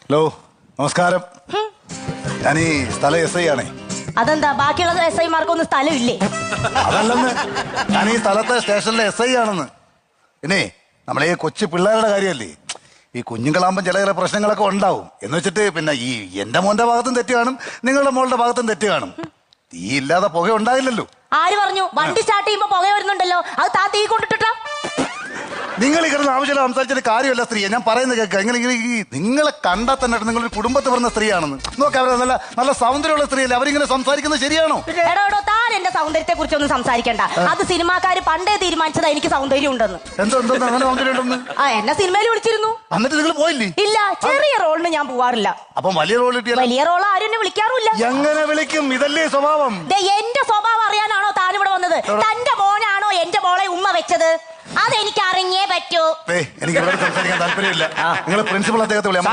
Hello, നമസ്കാരം. ഞാൻ ഈ സ്ഥല എസ് ഐ ആണേ. അതെന്താ ബാക്കിയുള്ള എസ് ഐമാർക്കൊന്നും സ്ഥലമില്ലേ? അതല്ലെന്ന്, ഞാൻ ഈ സ്ഥലത്തെ സ്റ്റേഷനിലെ എസ് ഐ ആണെന്ന്. പിന്നെ നമ്മളെ ഈ കൊച്ചു പിള്ളേരുടെ കാര്യമല്ലേ, ഈ കുഞ്ഞുങ്ങളാകുമ്പോൾ ചില പ്രശ്നങ്ങളൊക്കെ ഉണ്ടാവും. എന്ന് വെച്ചിട്ട് പിന്നെ ഈ എന്റെ മോന്റെ ഭാഗത്തും തെറ്റ് കാണും, നിങ്ങളുടെ മോളുടെ ഭാഗത്തും തെറ്റ് കാണും. തീ ഇല്ലാതെ പുക ഉണ്ടാകില്ലല്ലോ. ആര് പറഞ്ഞു? വണ്ടി സ്റ്റാർട്ട് ചെയ്യുമ്പോ പുക വരുന്നുണ്ടല്ലോ, അത് താ തീ കൊണ്ടിട്ടാ. നിങ്ങൾ ഈ കിടന്ന് ആവശ്യമില്ല സംസാരിച്ചിട്ട് കാര്യമല്ല സ്ത്രീയെ. ഞാൻ പറയുന്നത് കേൾക്കുക. നിങ്ങളെ കണ്ടാൽ തന്നെ നിങ്ങളൊരു കുടുംബത്തിൽ പറഞ്ഞ സ്ത്രീയാണെന്ന് നോക്കാം. അവരെ നല്ല നല്ല സൗന്ദര്യമുള്ള സ്ത്രീയല്ലേ, അവരിങ്ങനെ സംസാരിക്കുന്നത് ശരിയാണോ? എടോ താൻ എന്റെ സൗന്ദര്യത്തെ കുറിച്ചൊന്നും സംസാരിക്കണ്ട. അത് സിനിമാക്കാര് പണ്ടേ തീരുമാനിച്ചതാ എനിക്ക് സൗന്ദര്യം ഉണ്ടെന്ന്. എന്തോ അങ്ങനെ സൗന്ദര്യം ഉണ്ടെന്ന്? എന്നെ സിനിമയിൽ വിളിച്ചിരുന്നു. എന്നിട്ട് നിങ്ങൾ പോയില്ലേ? ഇല്ല, ചെറിയ റോളിന് ഞാൻ പോവാറില്ല. അപ്പം വലിയ റോൾ കിട്ടിയ വലിയ റോൾ ആരും എന്നെ വിളിക്കാറില്ല. എങ്ങനെ വിളിക്കും? ഇതല്ലേ സ്വഭാവം. എന്റെ സ്വഭാവം അറിയാനാണോ താൻ ഇവിടെ വന്നത്? തന്റെ മോനാണോ എന്റെ മോളെ ഉമ്മ വെച്ചത്? അതെനിക്ക് അറിഞ്ഞേ പറ്റൂ. എനിക്ക് ഇവിടെ സംസാരിക്കാൻ താല്പര്യമില്ല. നിങ്ങൾ പ്രിൻസിപ്പൾ അദ്ദേഹത്തെ വിളിയാം.